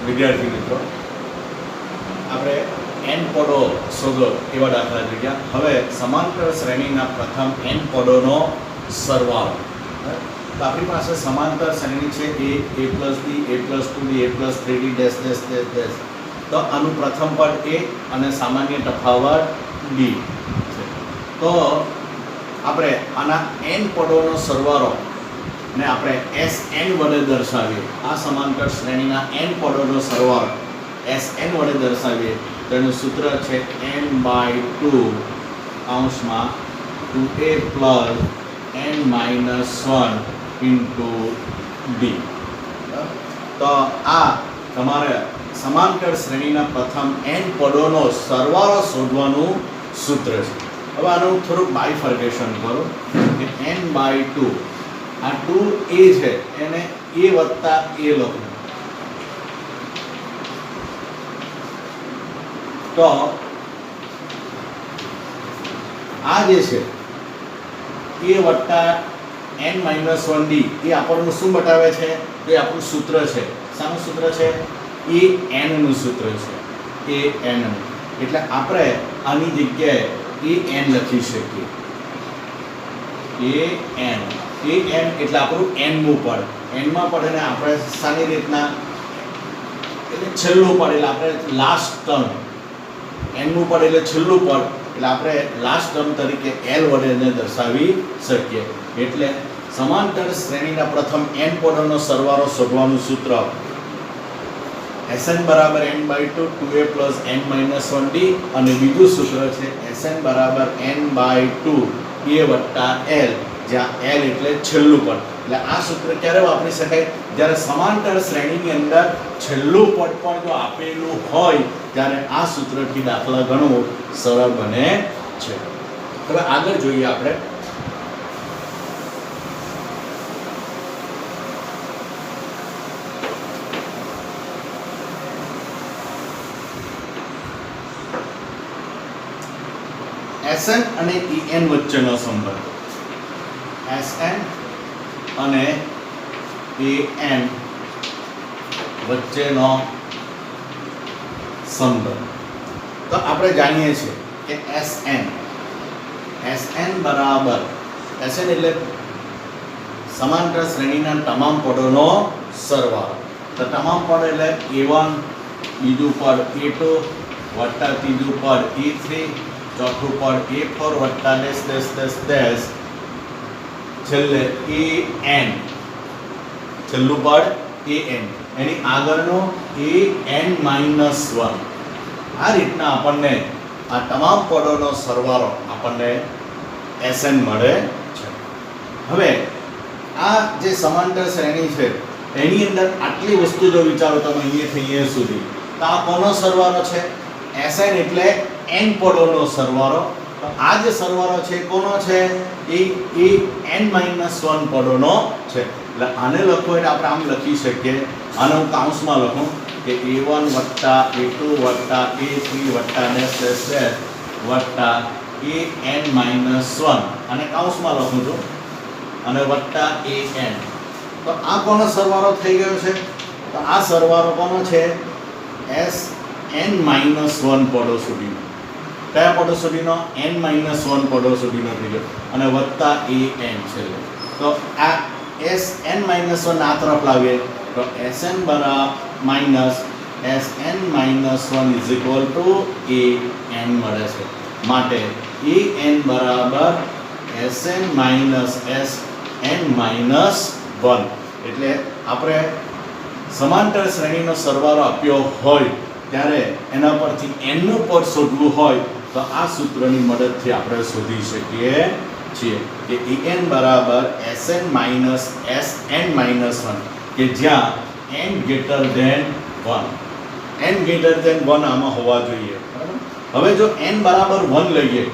વિદ્યાર્થી મિત્રો, આપણે n પદો શોધો એવા દાખલા જોયા. હવે સમાંતર શ્રેણીના પ્રથમ n પદોનો સરવાળો. તો આપણી પાસે સમાંતર શ્રેણી છે a plus b, a plus 2b, a plus 3d dash dash dash dash. તો આનું પ્રથમ પદ a અને સામાન્ય તફાવત b છે. તો આપણે આના n પદોનો સરવાળો ને આપણે Sn વડે દર્શાવીએ. આ સમાંતર શ્રેણીના n પદોનો સરવાળો Sn વડે દર્શાવીએ. તેનું સૂત્ર છે n/2 કૌંસમાં 2a plus n-1 into d. તો આ તમારે સમાંતર શ્રેણીના પ્રથમ n પદોનો સરવાળો શોધવાનું સૂત્ર છે. હવે આનું થોડુંક બાયફર્કેશન કરો કે n/2 આ 2a છે એને a વત્તા a લખો. તો આ જે છે a વત્તા n-1d એ આપણને શું બતાવે છે? તો એ આપણું સૂત્ર છે. શાનું સૂત્ર છે? an નું સૂત્ર છે. an એટલે આપણે આની જગ્યાએ an લખી શકીએ. an એટલે આપણું n મું પદ. n માં પદ ને આપણે સારી રીતના એટલે છેલ્લું પદ એટલે આપણે લાસ્ટ ટર્મ. n મું પદ એટલે છેલ્લું પદ એટલે આપણે લાસ્ટ ટર્મ તરીકે l વડે એને દર્શાવી શકીએ. એટલે સમાંતર શ્રેણીના પ્રથમ n પદોનો સરવાળો શોધવાનું સૂત્ર Sn બરાબર n/2 2a પ્લસ n-1d અને બીજું સૂત્ર છે Sn બરાબર n/2 a વત્તા l, જ્યાં l એટલે છેલ્લું પદ. એટલે આ સૂત્ર ક્યારે વાપરી શકાય? જ્યારે સમાંતર શ્રેણીની અંદર છેલ્લું પદ પણ જો આપેલું હોય ત્યારે આ સૂત્રથી દાખલા ગણવો સરળ બને છે. હવે આગળ જોઈએ આપણે. Sn અને En વચ્ચેનો સંબંધ. Sn અને En વચ્ચેનો સંબંધ. તો આપણે જાણીએ છીએ કે Sn બરાબર Sn એટલે સમાંતર શ્રેણીના તમામ પદોનો સરવાળો. તો તમામ પદ એટલે a1, બીજું પદ a2 વત્તા ત્રીજું પદ a3, ચોથું પદ a4 વત્તા ડેશ ડેશ ડેશ ડેશ, છેલ્લે an, છેલ્લું પદ an, એની આગળનો an-1. આ રીતના આપણને આ તમામ પદોનો સરવાળો આપણને Sn મળે છે. હવે આ જે સમાંતર શ્રેણી છે એની અંદર આટલી વસ્તુ જો વિચારો તમે અહીંયાથી અહીંયા સુધી, તો આ કોનો સરવાળો છે? Sn એટલે n પદોનો સરવાળો. તો આ જે સરવાળો છે કોનો છે? એ n-1 પદોનો છે. એટલે આને લખો એટલે આપણે આમ લખી શકીએ. આને હું કૌંસમાં લખું કે a1 વત્તા a2 વત્તા a3 વત્તા ડેશ ડેશ ડેશ વત્તા an-1 અને કૌંસમાં લખું છું અને વત્તા an. તો આ કોનો સરવાળો થઈ ગયો છે? તો આ સરવાળો કોનો છે? n-1 પદો સુધીનો. કયા પદો સુધીનો? n-1 પદો સુધીનો થઈ ગયો અને વત્તા an છેલ્લે. તો આ n-1 આ તરફ લાવીએ તો Sn બરાબર minus Sn-1 is equal two an મળે છે. માટે an બરાબર Sn માઇનસ Sn-1. એટલે આપણે સમાંતર શ્રેણીનો સરવાળો આપ્યો હોય ત્યારે એના પરથી n નું પદ શોધવું હોય તો આ સૂત્રની મદદથી આપણે શોધી શકીએ છીએ કે an બરાબર Sn માઇનસ Sn-1, કે જ્યાં n greater than 1. n greater than 1 આમાં હોવા જોઈએ. હવે જો n બરાબર 1 લઈએ,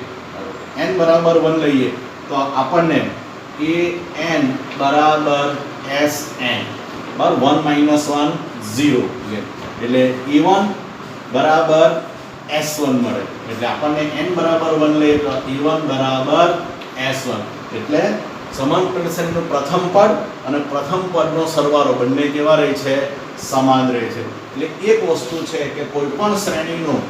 n બરાબર 1 લઈએ તો આપણને an બરાબર Sn બરાબર 1 - 1 0 એટલે e1 બરાબર s1 મળે. એટલે આપણને n બરાબર 1 લઈએ તો e1 બરાબર s1. એટલે સમાંતર શ્રેણીનું પ્રથમ પદ અને પ્રથમ પદનો સરવાળો બંને કેવા રહે છે? સમાન રહે છે. એટલે એક વસ્તુ છે કે કોઈ પણ શ્રેણીનું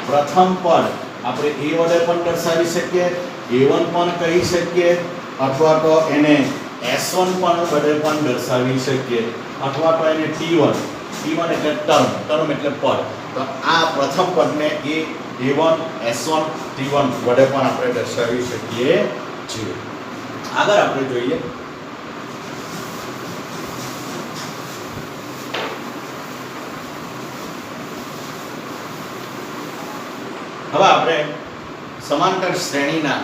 પ્રથમ પદ આપણે a વડે પણ દર્શાવી શકીએ, a1 પણ કહી શકીએ, અથવા તો એને s1 પણ વડે પણ દર્શાવી શકીએ, અથવા તો એને t1 એટલે ટર્મ એટલે પદ. તો આ પ્રથમ પદને a1 s1 t1 વડે પણ આપણે દર્શાવી શકીએ છીએ. આગળ આપણે જોઈએ હવે આપણે સમાંતર શ્રેણીના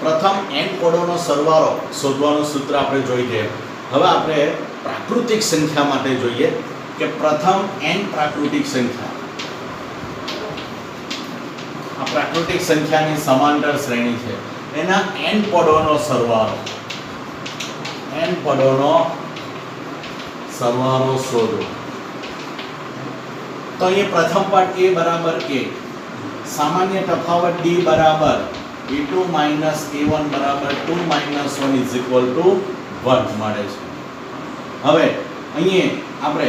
પ્રથમ n પદોનો સરવાળો શોધવાનું સૂત્ર આપણે જોઈ ગયા. હવે આપણે પ્રાકૃતિક સંખ્યા માટે જોઈએ કે પ્રથમ n પ્રાકૃતિક સંખ્યા, આ પ્રાકૃતિક સંખ્યાની સમાંતર શ્રેણી છે, એના n પદોનો સરવાળો, n પદોનો સરવાળો શોધો. તો અહીંયા પ્રથમ પદ a બરાબર a, સામાન્ય તફાવત d બરાબર a2 માઇનસ a1 બરાબર 2 માઇનસ 1 ઇઝ ઇક્વલ ટુ 1 મળે છે. હવે અહીંયા આપણે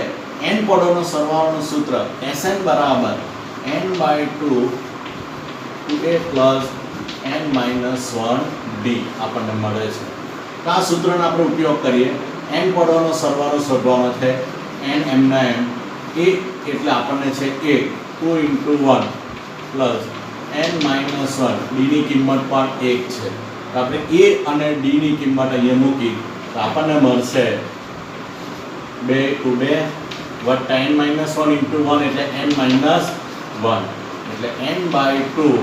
n પદોનો સરવાળોનું સૂત્ર Sn બરાબર n by 2 2a plus n minus 1 d આપણને મળે છે. તો આ સૂત્રનો આપણે ઉપયોગ કરીએ. n પદોનો સરવાળો શોધવાનો છે. n એમના એમ a એટલે આપણને છે 1 2 into 1 plus n minus 1 d ની કિંમત પણ 1 છે. તો આપણે a અને d ની કિંમત અહીંયા મૂકી તો આપણને મળશે 2 to 2 વત્તા n માઇનસ 1 into 1 એટલે n માઇનસ 1 એટલે n બાય 2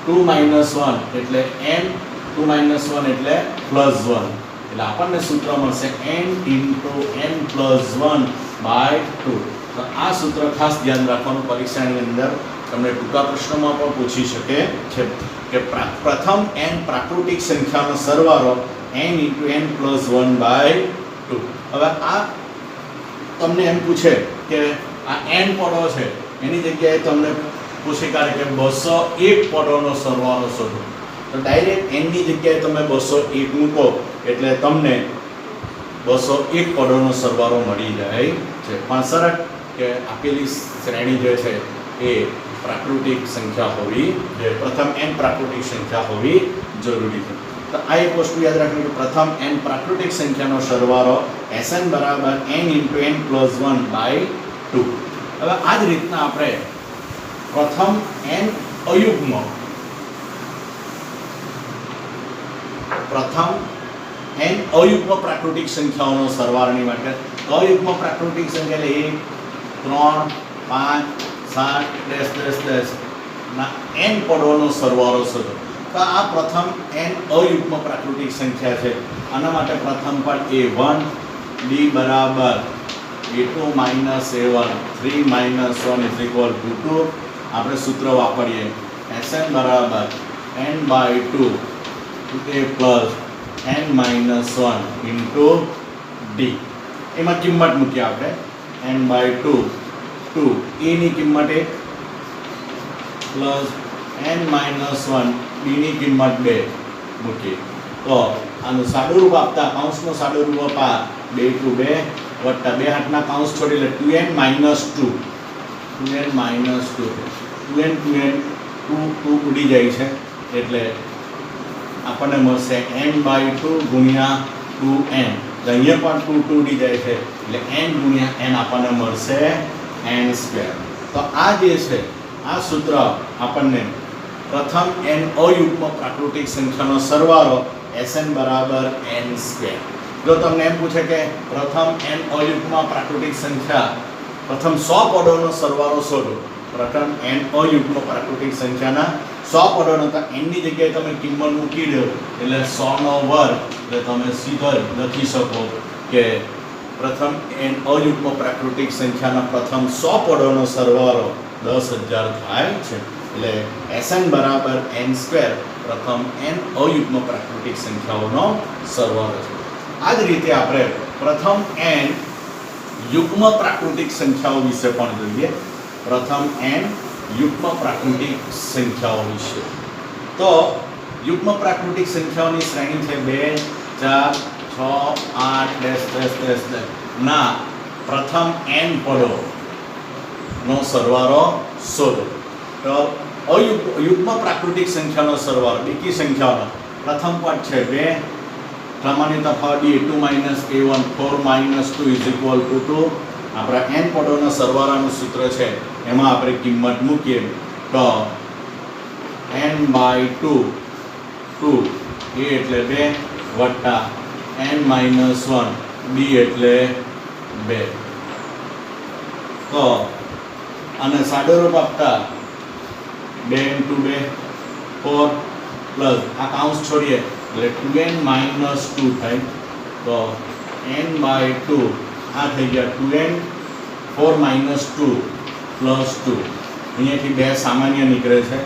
2 માઇનસ 1 એટલે n 2 માઇનસ 1 એટલે પ્લસ 1 એટલે આપણને સૂત્ર મળશે n into n plus 1 by 2. તો આ સૂત્ર ખાસ ધ્યાન રાખવાનું, પરીક્ષાની અંદર તમને ટૂંકા પ્રશ્નોમાં પણ પૂછી શકે છે કે પ્રથમ n પ્રાકૃતિક સંખ્યાનો સરવાળો n into n plus 1 by 2. હવે આ તમને એમ પૂછે કે આ n પદો છે એની જગ્યાએ તમને પૂછી કાઢે કે 201 પદોનો સરવાળો શોધો. તો ડાયરેક્ટ n ની જગ્યાએ તમે 201 મૂકો એટલે તમને 201 પદોનો સરવાળો મળી જાય છે. પણ સરળ કે આપેલી શ્રેણી જે છે એ પ્રાકૃતિક સંખ્યા હોવી જોઈએ, પ્રથમ n પ્રાકૃતિક સંખ્યા હોવી જરૂરી છે. તો આ એક વસ્તુ યાદ રાખવી કે પ્રથમ n પ્રાકૃતિક સંખ્યાનો સરવાળો Sn બરાબર n into n plus 1 by 2. હવે આ જ રીતના આપણે પ્રથમ n અયુગ્મ પ્રાકૃતિક સંખ્યાઓનો સરવાળાની વાત કરીએ. અયુગ્મ પ્રાકૃતિક સંખ્યા એટલે 1 3 5 7 10 ના n પદોનો સરવાળો શોધો. તો આ પ્રથમ n અયુગ્મ પ્રાકૃતિક સંખ્યા છે. આના માટે પ્રથમ પદ a1 d બરાબર a2 minus a1 3 minus 1 is equal to 2. આપણે સૂત્ર વાપરીએ Sn બરાબર n by 2 a plus n minus 1 into d. એમાં કિંમત મૂકીએ આપણે n બાય 2 a ની કિંમત 1 પ્લસ n માઇનસ 1 b ની કિંમત 2 મૂકીએ તો આનું સાદું રૂપ આપતા કૌંસનું સાદું રૂપ આપા 2 to 2 વત્તા 2 હાથના કૌંસ છોડી એટલે 2n માઇનસ 2 2 ઉડી જાય છે એટલે આપણને મળશે n બાય 2 ગુણ્યા 2n. અહીંયા પણ 2 ઉડી જાય છે એટલે n ગુણ્યા n આપણને મળશે n સ્ક્વેર. તો આ જે છે આ સૂત્ર આપણને પ્રથમ n અયુગ્મ પ્રાકૃતિક સંખ્યાનો સરવાળો Sn બરાબર n સ્ક્વેર. જો તમને એમ પૂછે કે પ્રથમ n અયુગ્મ પ્રાકૃતિક સંખ્યા પ્રથમ 100 પદોનો સરવાળો શોધો. પ્રથમ n અયુગ્મ પ્રાકૃતિક સંખ્યાના 100 પદોનો, તો n ની જગ્યાએ તમે કિંમત મૂકી દો એટલે 100 નો વર્ગ એટલે તમે સીધા લખી શકો કે પ્રથમ n અયુગ્મ પ્રાકૃતિક સંખ્યાના પ્રથમ 100 પદોનો સરવાળો 10000 થાય છે. એટલે Sn બરાબર n સ્ક્વેર પ્રથમ n અયુગ્મ પ્રાકૃતિક સંખ્યાઓનો સરવાળો છે. આ જ રીતે આપણે પ્રથમ n યુગ્મ પ્રાકૃતિક સંખ્યાઓ વિશે પણ જોઈએ. પ્રથમ n યુગ્મ પ્રાકૃતિક સંખ્યાઓ વિશે તો યુગ્મ પ્રાકૃતિક સંખ્યાઓની શ્રેણી છે 2 4 6 8 ના પ્રથમ n પદોનો સરવાળો શોધો. તો યુગ્મ પ્રાકૃતિક સંખ્યાનો સરવાળો બેકી સંખ્યાઓનો પ્રથમ પદ છે 2, સામાન્ય તફાવત a2 - a1 4 - 2 = 2. આપણા n પદોના સરવાળાનું સૂત્ર છે એમાં આપણે કિંમત મૂકીએ તો n/2 2 a એટલે 2 વત્તા n-1 b એટલે 2. તો અને સાદો રૂપ આપતા 2 × 2 4 પ્લસ આ કાઉન્સ છોડીએ એટલે 2n - 2 થાય. તો n/2 આ થઈ ગયા 2n 4 - 2 પ્લસ 2. અહીંયાથી 2 સામાન્ય નીકળે છે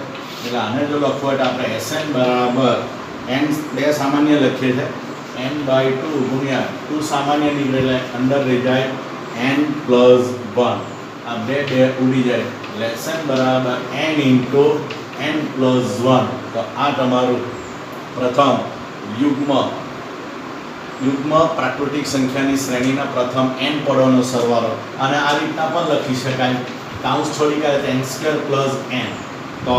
એટલે આને જો લખવું હોય તો આપણે Sn બરાબર n 2 સામાન્ય લખીએ છીએ n/2 ગુણ્યા 2 સામાન્ય નીકળે એટલે અંદર રહી જાય n + 1. આ 2 ઉડી જાય એટલે Sn બરાબર n × n + 1. તો આ તમારું પ્રથમ યુગ્મ પ્રાકૃતિક સંખ્યાની શ્રેણીના પ્રથમ n પદોનો સરવાળો. અને આ રીતના પણ લખી શકાય કાઉન્સ છોડી કાઢે n² + n. તો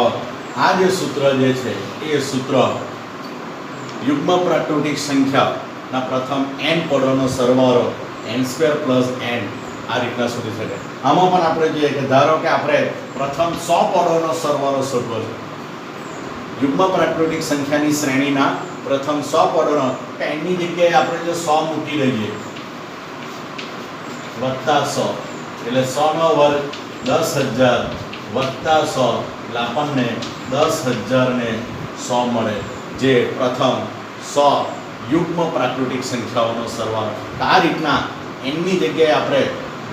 આ જે સૂત્ર જે છે એ સૂત્ર યુગ્મ પ્રાકૃતિક સંખ્યાના પ્રથમ n પદોનો સરવાળો n² + n આ રીતના શોધી શકાય. આમાં પણ આપણે જોઈએ કે ધારો કે આપણે પ્રથમ 100 પદોનો સરવાળો શોધવો છે. યુગ્મ પ્રાકૃતિક સંખ્યાની શ્રેણીના પ્રથમ 100 પદોનો તો એની જગ્યાએ આપણે જો 100 મૂકી દઈએ વત્તા 100 એટલે 100 નો વર્ગ 10,000 વત્તા 100 એટલે આપણને 10,000 ને 100 મળે, જે પ્રથમ 100 યુગ્મ પ્રાકૃતિક સંખ્યાઓનો સરવાળો. આ રીતના એની જગ્યાએ આપણે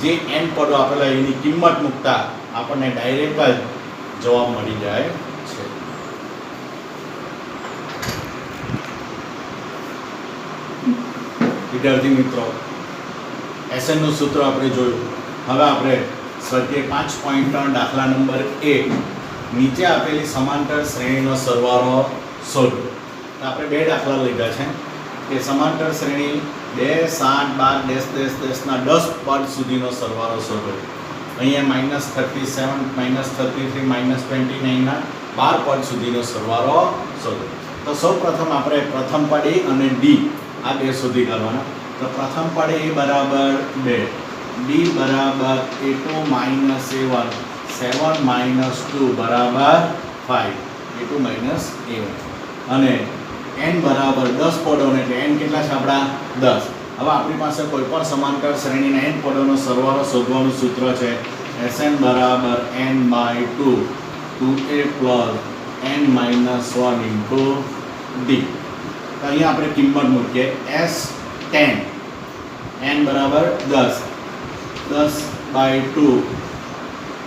જે n પદો આપેલા એની કિંમત મૂકતા આપણને ડાયરેક્ટ જ જવાબ મળી જાય છે. વિદ્યાર્થી મિત્રો, Sn નું સૂત્ર આપણે જોયું. હવે આપણે સ્વાધ્યાય 5.3 દાખલા નંબર 1 નીચે આપેલી સમાંતર શ્રેણીનો સરવાળો શોધો. તો આપણે 2 દાખલા લીધા છે કે સમાંતર શ્રેણી 2 7 12 ના 10 પદ સુધીનો સરવાળો શોધો. અહીંયા -37 -33 -29 ના 12 પદ સુધીનો સરવાળો શોધો. તો સૌપ્રથમ આપણે પ્રથમ પદ a અને d આ 2 શોધી કાઢવાના. તો પ્રથમ પદ a બરાબર 2, d બરાબર a2 - a1, 7 - 2 બરાબર 5, a2 - a1. અને n બરાબર 10 પદોને એટલે n કેટલા છે આપણા 10. હવે આપણી પાસે કોઈ પણ સમાંતર શ્રેણીના n પદોનો સરવાળો શોધવાનું સૂત્ર છે Sn બરાબર n/2 2a + n-1 × d. તો અહીંયા આપણે કિંમત મૂકીએ S10 n બરાબર 10 10/2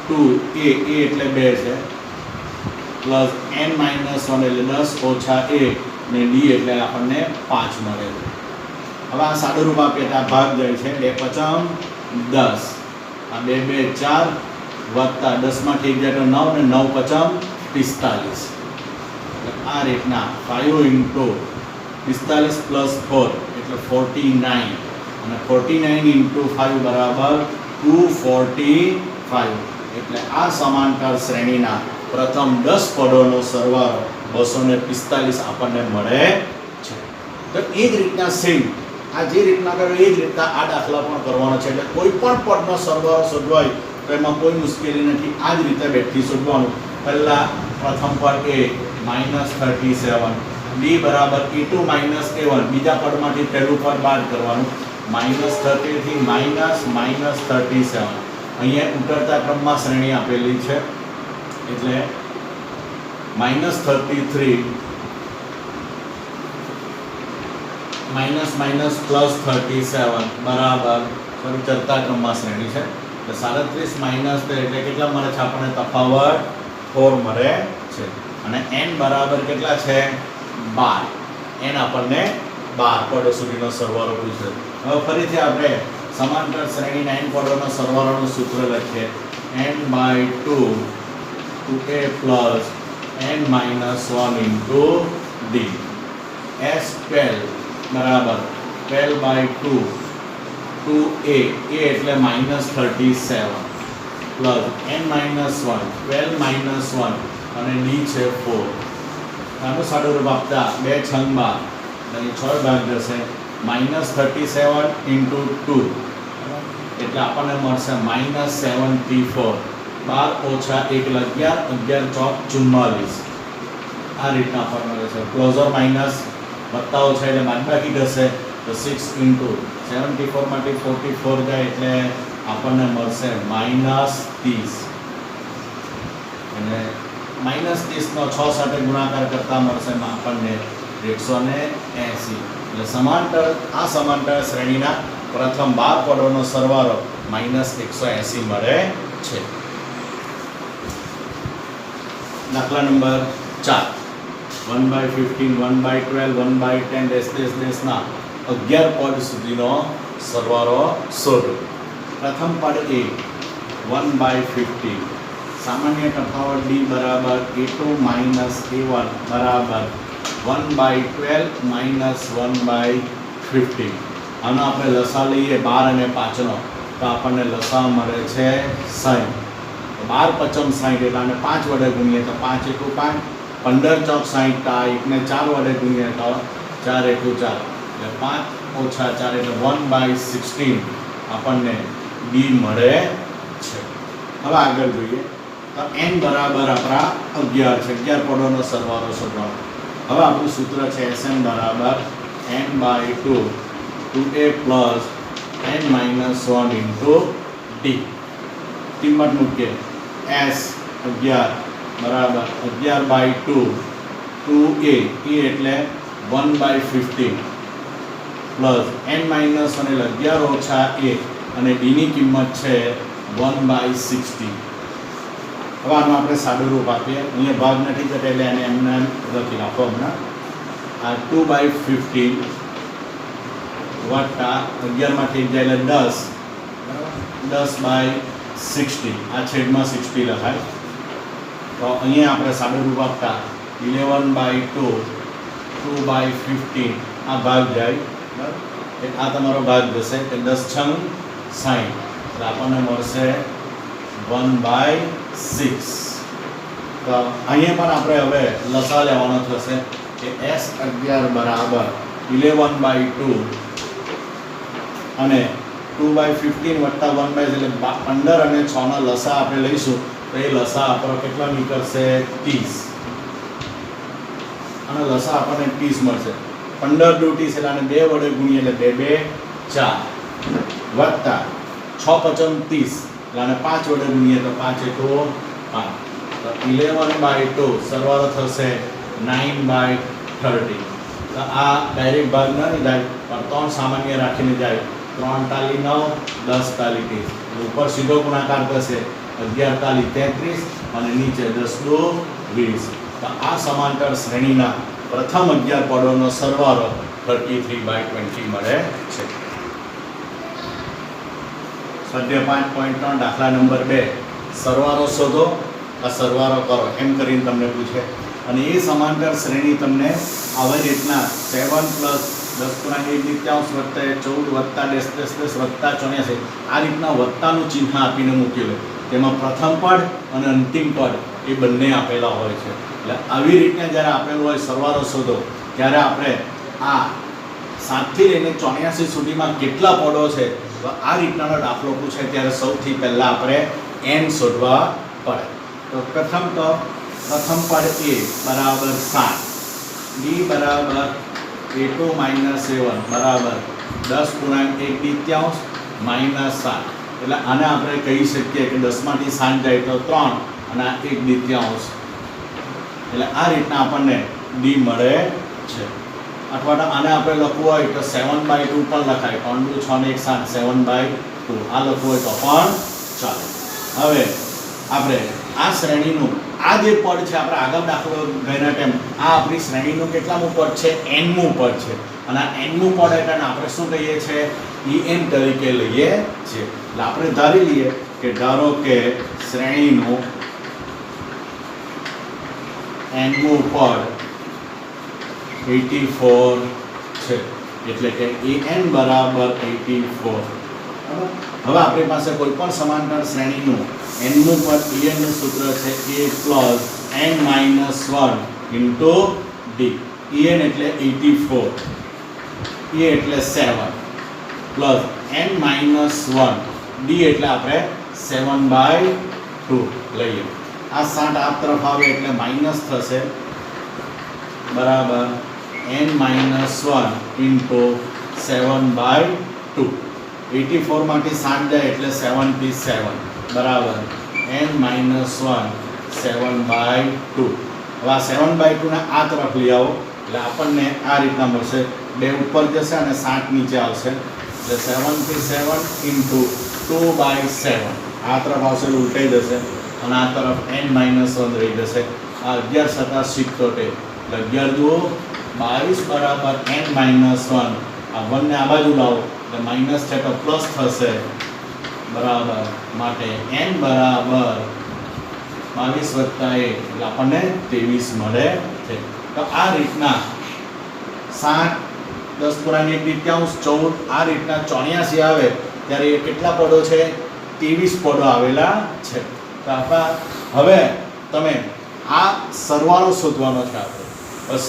2a એટલે 2 છે પ્લસ n-1 એટલે 10 - a ને d એટલે આપણને 5 મળે છે. હવે આ સાદું રૂપ આપીએ તો આ ભાગ જાય છે 2 × 5 = 10, આ 2 × 2 = 4 વત્તા 10 માંથી 1 જાય તો 9 ને 9 × 5 = 45. આ રીતના 5 × 45 + 4 એટલે 49 અને 49 × 5 બરાબર 245. એટલે આ સમાંતર શ્રેણીના પ્રથમ 10 પદોનો સરવાળો 245 આપણને મળે છે. તો એ જ રીતના સેમ આ જે રીતના કર્યો એ જ રીતના આ દાખલા પણ કરવાનો છે. એટલે કોઈ પણ પદનો સરવાળો શોધવો હોય તો એમાં કોઈ મુશ્કેલી નથી. આ જ રીતે બેઠી શોધવાનું. પહેલા પ્રથમ પદ a -37, d બરાબર a2 - a1, બીજા પદમાંથી પહેલું પદ બાદ કરવાનું. -30 થી -37. અહીંયા ઉતરતા ક્રમમાં શ્રેણી આપેલી છે એટલે -33 -37 બરાબર ચડતા ક્રમમાં શ્રેણી છે એટલે 37 - એટલે કેટલા મળે છે આપણને તફાવત 4 મળે છે. અને n બરાબર કેટલા છે 12. n આપણને 12 પદો સુધીનો સરવાળો પૂછે. હવે ફરીથી આપણે સમાંતર શ્રેણીના n પદોનો સરવાળોનું સૂત્ર લખીએ n/2 2a + n-1 × d. S12 બરાબર 12/2 2a + n-1 × d. 12 × 2a એટલે -37 પ્લસ n -1 12 -1 અને d છે 4 આનું સાદુરૂપ આપતા 2 છંગ 12 અને 6 ભાગ જશે -37 into 2 એટલે આપણને મળશે -74 12 ઓછા 1 એટલે 11 11 ચોક 44 આ રીતના આપણને મળે છે ક્લોઝર માઇનસ વત્તા ઓછા એટલે બાદબાકી થશે તો 6 into 74 માંથી 44 જાય એટલે આપણને મળશે -30 અને -30 નો 6 સાથે ગુણાકાર કરતા મળશે આપણને 180 એટલે સમાંતર શ્રેણીના પ્રથમ 12 પદોનો સરવાળો -180 મળે છે. દાખલા નંબર 4 1/15 1/12 1/10 ના 11 પદ સુધીનો સરવાળો શોધો. પ્રથમ પદ એ 1/15 સામાન્ય તફાવત d બરાબર a2 a1 બરાબર 1/12 1/15 આનો આપણે લસા લઈએ 12 અને 5 નો તો આપણને લસા મળે છે 60. 12 પચમ 60 એટલે આને 5 વડે ગુણીએ તો 5 એકુ 5 15 ચોક 60 આ એકને 4 વડે ગુણીએ તો 4 એકુ 4 એટલે 5 ઓછા 4 એટલે 1/16 આપણને d મળે છે. હવે આગળ જોઈએ તો n બરાબર આપણા 11 છે 11 પદોનો સરવાળો શોધવાનો. હવે આપણું સૂત્ર છે Sn બરાબર n/2 2a plus n minus 1 into d. કિંમત મૂકીએ s 11 બરાબર 11/2 2a એટલે 1/15 પ્લસ n minus 1 એટલે 11 ઓછા 1 અને d ની કિંમત છે 1/60. હવે આનું આપણે સાદું રૂપ આપીએ. અહીંયા ભાગ નથી થતો એટલે એને એમને લખી નાખો હમણાં. આ 2/15 વત્તા 11 માંથી 1 જાય એટલે 10 10/60 આ છેદમાં 60 લખાય. તો અહીંયા આપણે સાદું રૂપ આપતા 11/2 2/15 આ ભાગ જાય બરાબર. આ તમારો ભાગ જશે કે 10 છંગ 60 એટલે આપણને મળશે 1/6. તો અહીંયા પણ આપણે હવે લસા લેવાનો થશે કે S11 બરાબર 11/2 અને 2/15 વત્તા 1/6 એટલે 15 અને 6 ના લસા આપણે લઈશું તો એ લસા આપણો કેટલા નીકળશે 30 અને લસા આપણને 30 મળશે. 15 દુ 30 એટલે આને 2 વડે ગુણીએ એટલે 2 2 4 વત્તા 6 પચમ 30 એટલે આને 5 વડે ગુણીએ તો 5 એકુ 5 તો 11/2 સરવાળો થશે 9/30. તો આ ડાયરેક્ટ ભાગ ન જાય પણ 3 સામાન્ય રાખીને જાય 3 તાલી 9 10 તાલી 30 ઉપર સીધો ગુણાકાર થશે 11 તાલી 33 અને નીચે 10 દુ 20. તો આ સમાંતર શ્રેણીના પ્રથમ 11 પદોનો સરવાળો 33/20 મળે છે. સ્વાધ્યાય 5.3 દાખલા નંબર 2 સરવાળો શોધો આ સરવાળો કરો એમ કરીને તમને પૂછે અને એ સમાંતર શ્રેણી તમને આવી રીતના 7 પ્લસ 10^1 વત્તા 14 વત્તા 10 વત્તા 84 આ રીતના વત્તાનું ચિહ્ન આપીને મૂકેલું. તેમાં પ્રથમ પદ અને અંતિમ પદ એ બંને આપેલા હોય છે. એટલે આવી રીતના જ્યારે આપેલું હોય સરવાળો શોધો ત્યારે આપણે આ 7 થી લઈને 84 સુધીમાં કેટલા પદો છે તો આ રીતનાનો દાખલો પૂછે ત્યારે સૌથી પહેલા આપણે n શોધવા પડે. તો પ્રથમ પદ a બરાબર 7 b બરાબર a2 7 બરાબર 10 -1 7 એટલે આને આપણે કહી શકીએ કે 10 માંથી 7 જાય તો 3 અને આ 1/2 એટલે આ રીતના આપણને d મળે છે. અથવા તો આને આપણે લખવું હોય તો 7/2 પણ લખાય 3 દુ 6 ને 1 7 7/2 આ લખવું હોય તો પણ ચાલે. હવે આપણે આ શ્રેણીનું આ જે પદ છે આપણે આગળ દાખલો ગયના ટાઈમ આ આપણી શ્રેણીનું કેટલામું પદ છે nમું પદ છે અને આ nમું પદ એટલે આપણે શું કહીએ છીએ en તરીકે લઈએ છીએ. એટલે આપણે ધારી લઈએ કે ધારો કે શ્રેણીનું nમું પદ 84 છે એટલે કે an બરાબર 84 હવે આપણી પાસે કોઈ પણ સમાંતર શ્રેણીનું n નું પદ en નું સૂત્ર છે a plus n minus 1 into d. en એટલે 84, a એટલે 7 પ્લસ n માઇનસ 1, d એટલે આપણે 7/2 લઈએ. આ 60 આ તરફ આવે એટલે માઇનસ થશે બરાબર n માઇનસ 1 ઇન્ટુ 7/2. 84 માંથી 60 જાય એટલે 77 બરાબર n માઇનસ 1 7/2. હવે આ 7/2 ને આ તરફ લઈ આવો એટલે આપણને આ રીતના મળશે. 2 ઉપર જશે અને 60 નીચે આવશે એટલે 77 ઇન્ટુ 2/7 આ તરફ આવશે એટલે ઉલટાઈ જશે અને આ તરફ n માઇનસ 1 રહી જશે. આ 11 × 7 = 77 એટલે 11 દુ 22 બરાબર n માઇનસ 1. આ 1 ને આ બાજુ લાવો એટલે માઇનસ છે તો પ્લસ થશે બરાબર માટે n બરાબર 22 + 1 એટલે આપણને 23 મળે છે. તો આ રીતના 7 10 પૂરાની 1 તૃતીયાંશ 14 આ રીતના 84 આવે ત્યારે એ કેટલા પદો છે 23 પદો આવેલા છે. તો આપણા હવે તમે આ સરવાળો શોધવાનો છે. આપણે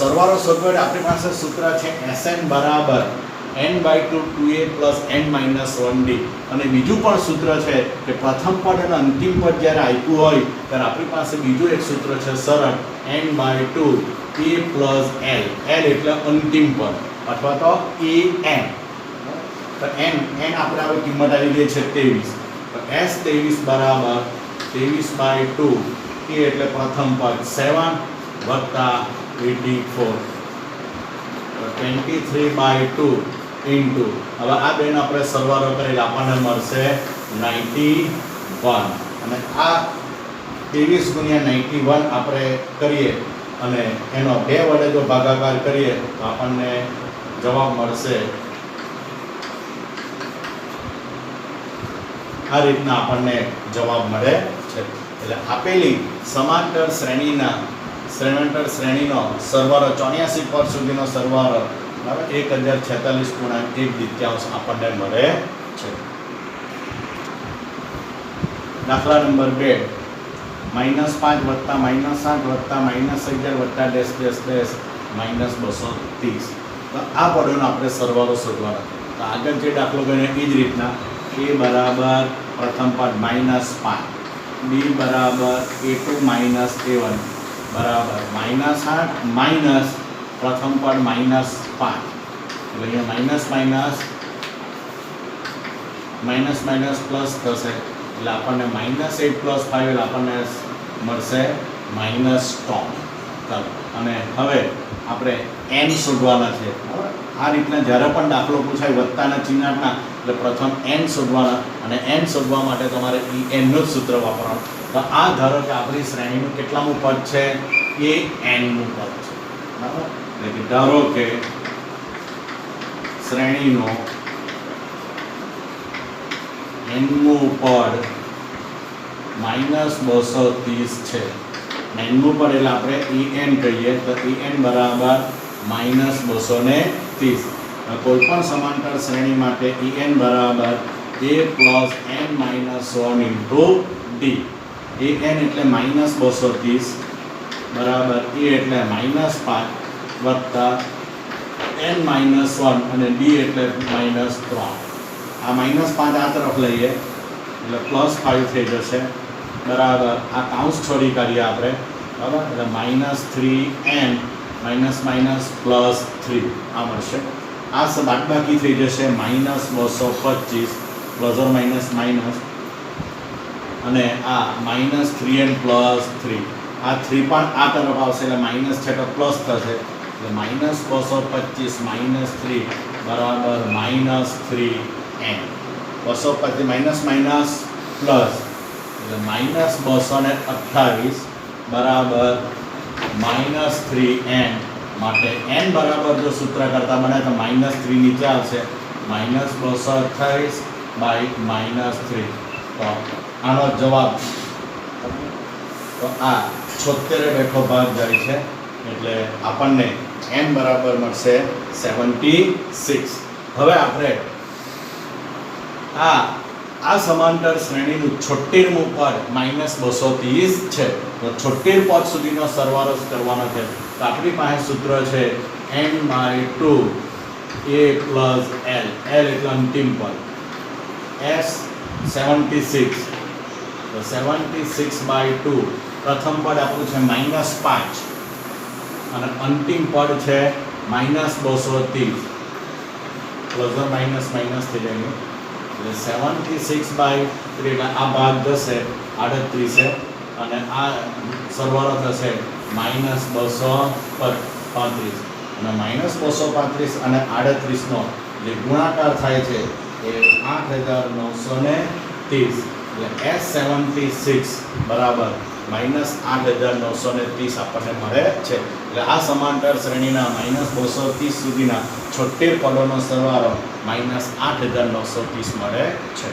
સરવાળો શોધવા માટે આપણી પાસે સૂત્ર છે Sn બરાબર n/2 2a + n - 1d. અને બીજું પણ સૂત્ર છે કે પ્રથમ પદ અને અંતિમ પદ જ્યારે આપ્યું હોય ત્યારે આપણી પાસે બીજું એક સૂત્ર છે સરળ n/2 a + l. l એટલે અંતિમ પદ અથવા તો an. તો n આપણે હવે કિંમત આવી ગઈ છે 23. તો s 23 બરાબર 23/2 a એટલે પ્રથમ પદ 7 + 84 23/2 ઇન્ટુ હવે આ બેનો આપણે સરવાળો કરીને આપણને મળશે 91 અને આ 23 × 91 આપણે કરીએ અને એનો 2 વડે જો ભાગાકાર કરીએ તો આપણને જવાબ મળશે આ રીતના આપણને જવાબ મળે છે. એટલે આપેલી સમાંતર શ્રેણીનો સરવાળો 84 પદ સુધીનો સરવાળો 1046.1 આપણને મળે છે. દાખલા નંબર 2 -5 + -7 + -11 + -230. તો આ પદોનો આપણે સરવાળો શોધવાનો. તો આગળ જે દાખલો ગણ્યો એ જ રીતના a બરાબર પ્રથમ પદ -5, b બરાબર a2 - a1 બરાબર -8 માઇનસ પ્રથમ પદ -5 એટલે અહીંયા માઇનસ પ્લસ થશે એટલે આપણને -8 + 5 એટલે આપણને મળશે -3. અને હવે આપણે n શોધવાના છે. આ રીતના જ્યારે પણ દાખલો પૂછાય વત્તાના ચિહ્નના એટલે પ્રથમ n શોધવાના અને n શોધવા માટે તમારે en નું સૂત્ર વાપરવાનું. તો આ ધારો કે આપણી શ્રેણીનું કેટલામું પદ છે એ n નું પદ છે બરાબર. એટલે કે ધારો કે શ્રેણીનો n નું પદ -230 છે. n નું પદ એટલે આપણે en કહીએ તો en બરાબર -230. કોઈ પણ સમાંતર શ્રેણી માટે en બરાબર a + n - 1 into d. an એટલે -230 બરાબર a એટલે -5 વત્તા n - 1 અને d એટલે -3. આ -5 આ તરફ લઈએ એટલે +5 થઈ જશે બરાબર. આ કાઉન્સ છોડી કાઢીએ આપણે બરાબર એટલે -3n +3 આ મળશે. આ બાદબાકી થઈ જશે -225 ± અને આ -3n + 3. આ 3 પણ આ તરફ આવશે એટલે માઇનસ છે તો પ્લસ થશે એટલે -225 - 3 બરાબર -3n. 225 પ્લસ એટલે -228 બરાબર -3n. માટે n બરાબર જો સૂત્ર કરતા બને તો -3 નીચે આવશે -228/-3. તો આનો જવાબ તો આ 76 બેઠો ભાગ જાય છે એટલે આપણને n બરાબર મળશે 76. હવે આપણે આ સમાંતર શ્રેણીનું 76મું પદ -230 છે. તો 76 પદ સુધીનો સરવાળો જ કરવાનો છે. તો આપણી પાસે સૂત્ર છે n/2 a + l. l એટલે અંતિમ પદ. s 76. તો 76/2 પ્રથમ પદ આપણું છે -5 અને અંતિમ પદ છે -230. પ્લસ ઓર માઇનસ થઈ જાય. એટલે 76/3 એટલે આ ભાગ જશે 38 અને આ સરવાળો થશે -235 અને -235 અને 38 નો જે ગુણાકાર થાય છે એ 8930. એટલે S76 બરાબર -8930 આપણને મળે છે. એટલે આ સમાંતર શ્રેણીના -230 સુધીના 76 પદોનો સરવાળો -8930 મળે છે.